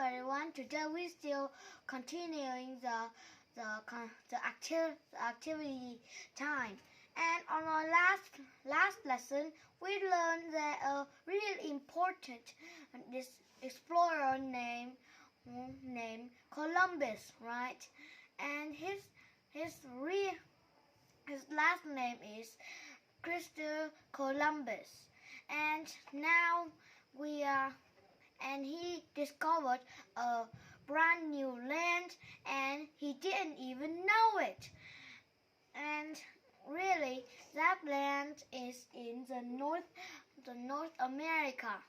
everyone. Today we still continuing the activity time. And on our last lesson, we learned that a really important this explorer named Columbus, right? And his last name is Christopher Columbus. And now he discovered a brand new land, and he didn't even know it. And really, that land is in the North America.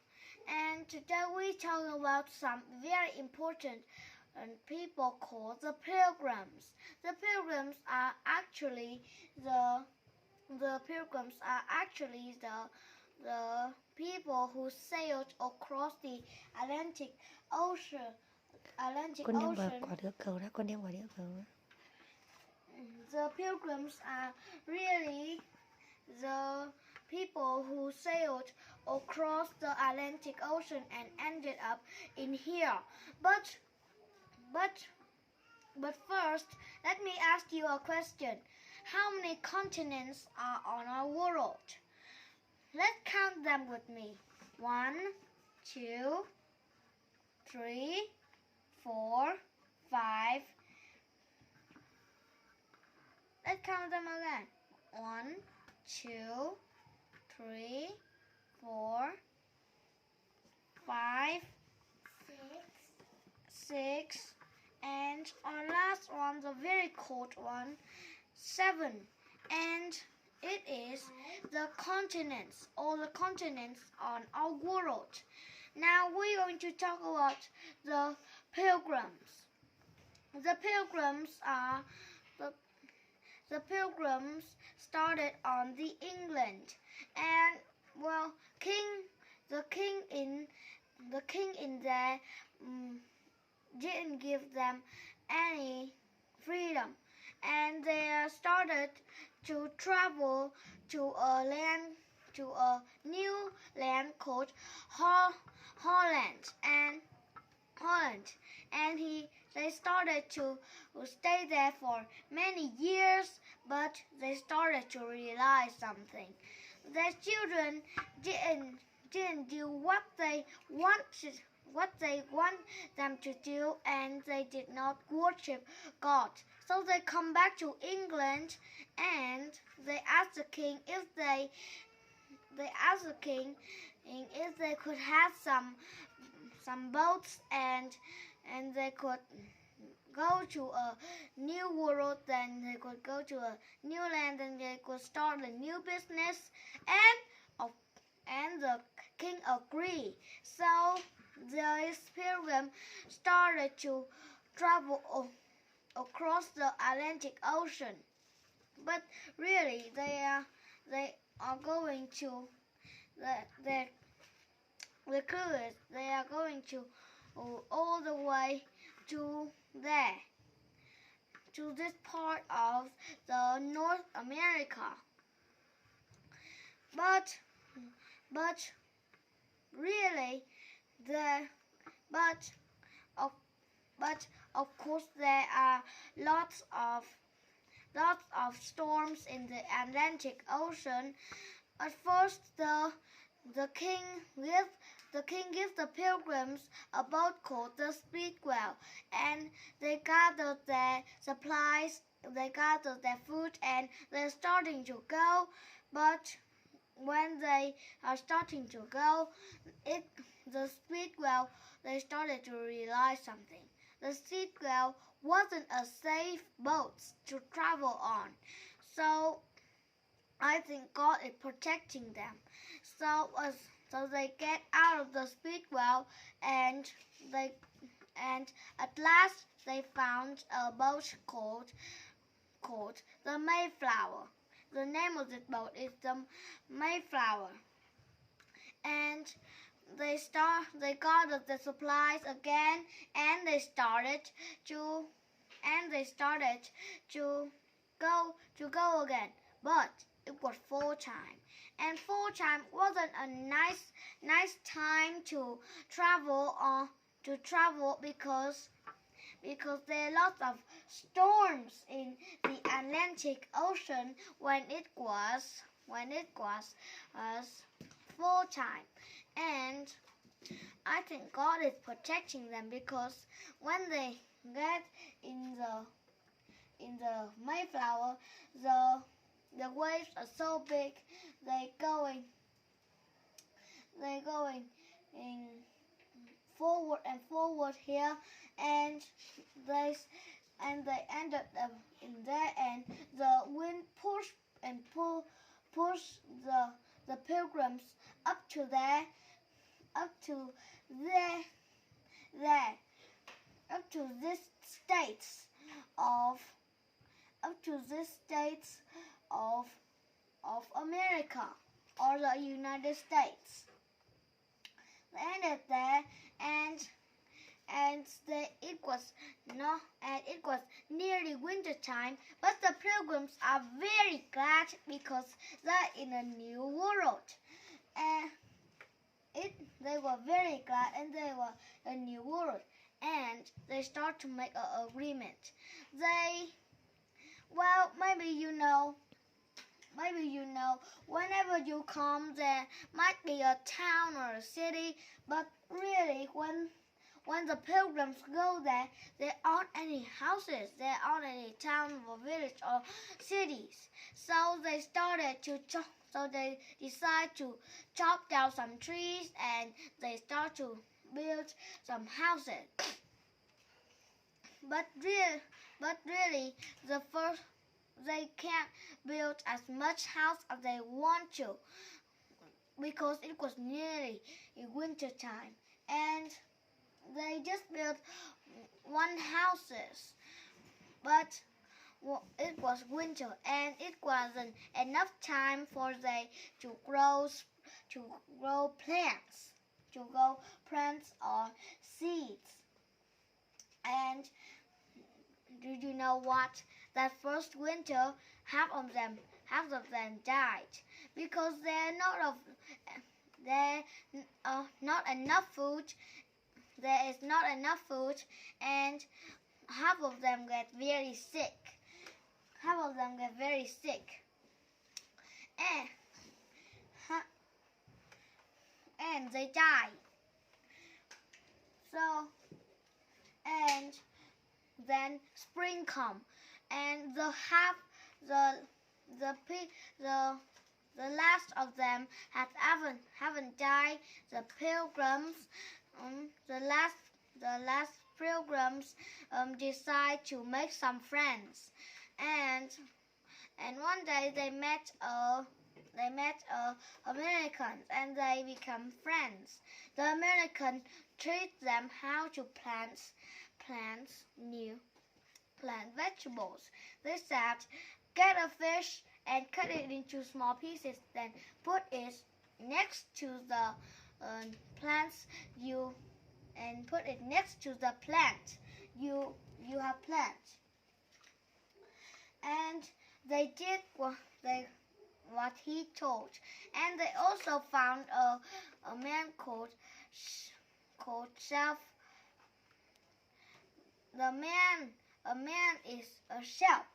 And today we talk about some very important people called the Pilgrims. The Pilgrims are actually the people who sailed across the Atlantic Ocean. Con đem vào quả địa cầu đó, con đem quả địa cầu đó. The Pilgrims are really the people who sailed across the Atlantic Ocean and ended up in here. But first, let me ask you a question. How many continents are on our world? Let's count them with me. 1, 2, 3, 4, 5. Let's count them again. 1, 2, 3, 4, 5, 6, and our last one, the very cold one, 7. And it is the continents, all the continents on our world. Now we're going to talk about the Pilgrims. The Pilgrims started on the England, and well, the king in there didn't give them any freedom, and they started to travel to a new land called Holland, and they started to stay there for many years, but they started to realize something. Their children didn't do what they want them to do, and they did not worship God. So they come back to England, and they asked the king if they could have some boats, and they could go to a new world, then they could go to a new land, and they could start a new business, and the king agreed. So the Pilgrims started to travel across the Atlantic Ocean, but really they are going to the cruise. They are going to all the way to there, to this part of the North America. But really, of course there are lots of storms in the Atlantic Ocean. At first, the king gives the Pilgrims a boat called the Speedwell, and they gathered their supplies, they gathered their food, and they're starting to go. But when they are starting to go, the Speedwell, they started to realize something. The Speedwell wasn't a safe boat to travel on, so I think God is protecting them. So they get out of the Speedwell, and at last they found a boat called the Mayflower. The name of this boat is the Mayflower. And they gathered the supplies again, and they started to go again. But it was fall time, and fall time wasn't a nice time to travel to travel because there are lots of storms in the Atlantic Ocean when it was fall time. And I think God is protecting them because when they get in the Mayflower, the waves are so big, they're going in forward and forward here, and they ended up in there, and the wind push the pilgrims up to there, up to there, up to this states of America or the United States. They ended there, and it was nearly winter time, but the pilgrims are very glad because they're in a new world. And they were very glad, and they were a new world, and they start to make an agreement. Maybe you know, whenever you come, there might be a town or a city, but really, when the pilgrims go there aren't any houses, there aren't any town or village or cities. So they decide to chop down some trees, and they start to build some houses. But really, they can't build as much house as they want to because it was nearly in winter time, and they just built one houses. But it was winter, and it wasn't enough time for they to grow plants or seeds. And do you know what? That first winter, half of them died because there not enough food. There is not enough food, and half of them get very sick. And they die. So, and then spring come, and the last of them haven't died. The pilgrims, the last pilgrims decide to make some friends, and one day they met Americans, and they become friends. The American teach them how to plant vegetables. They said, get a fish and cut it into small pieces, then put it next to the plants and put it next to the plant you have planted. And they did what he told. And they also found a man called Chef. A man is a chef,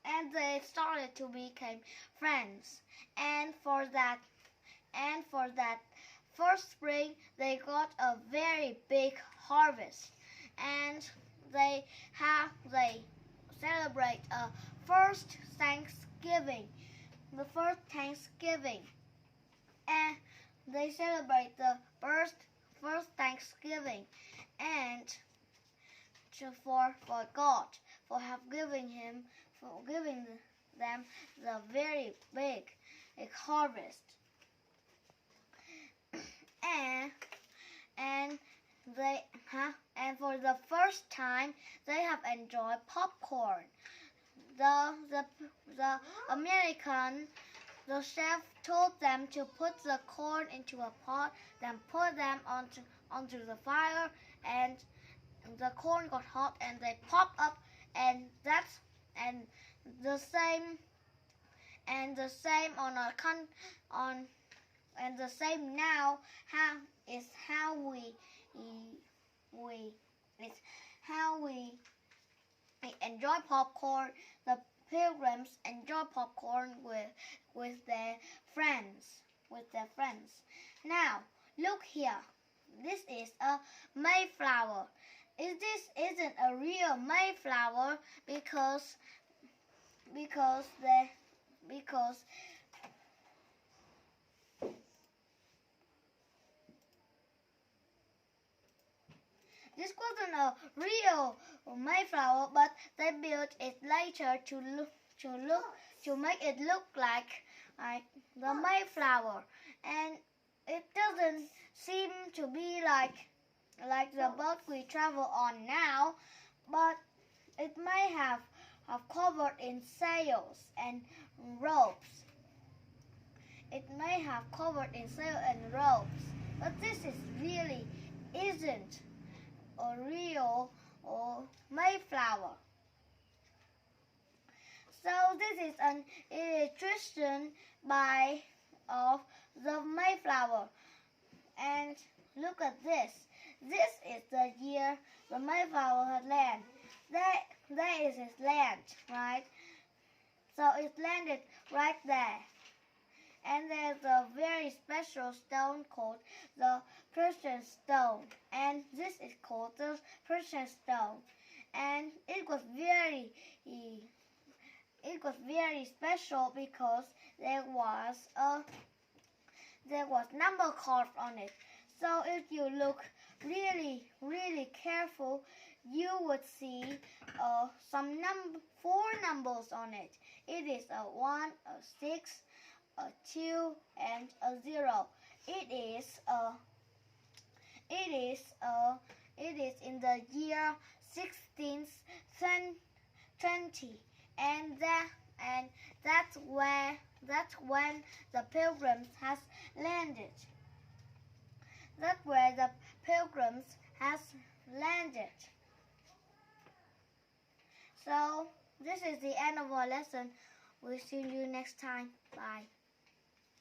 and they started to become friends. And for that first spring, they got a very big harvest, and they celebrate a first Thanksgiving, and they celebrate the first Thanksgiving, and for God for giving them the very big harvest, and for the first time they have enjoyed popcorn. The American, the chef told them to put the corn into a pot, then put them onto the fire, and the corn got hot, and they popped up, and the same now how we is how we enjoy popcorn. The pilgrims enjoy popcorn with their friends. Now, look here. This is a Mayflower. This isn't a real Mayflower because this wasn't a real Mayflower, but they built it later to make it look like the Mayflower, and it doesn't seem to be like the boat we travel on now, but it may have covered in sails and ropes. But this really isn't a real Mayflower. So this is an illustration of the Mayflower. And look at this. This is the year the Mayflower had landed. There is its land, right? So it landed right there. And there's a very special stone called the Precious Stone. And this is called the Precious Stone. And it was very special because there was number carved on it. So if you look really, really careful, you would see four numbers on it. It is a 1, a 6, a 2, and a 0. It is in the year 1620, and that's when the Pilgrims has landed. That's where the Pilgrims has landed. So this is the end of our lesson. We'll see you next time. Bye.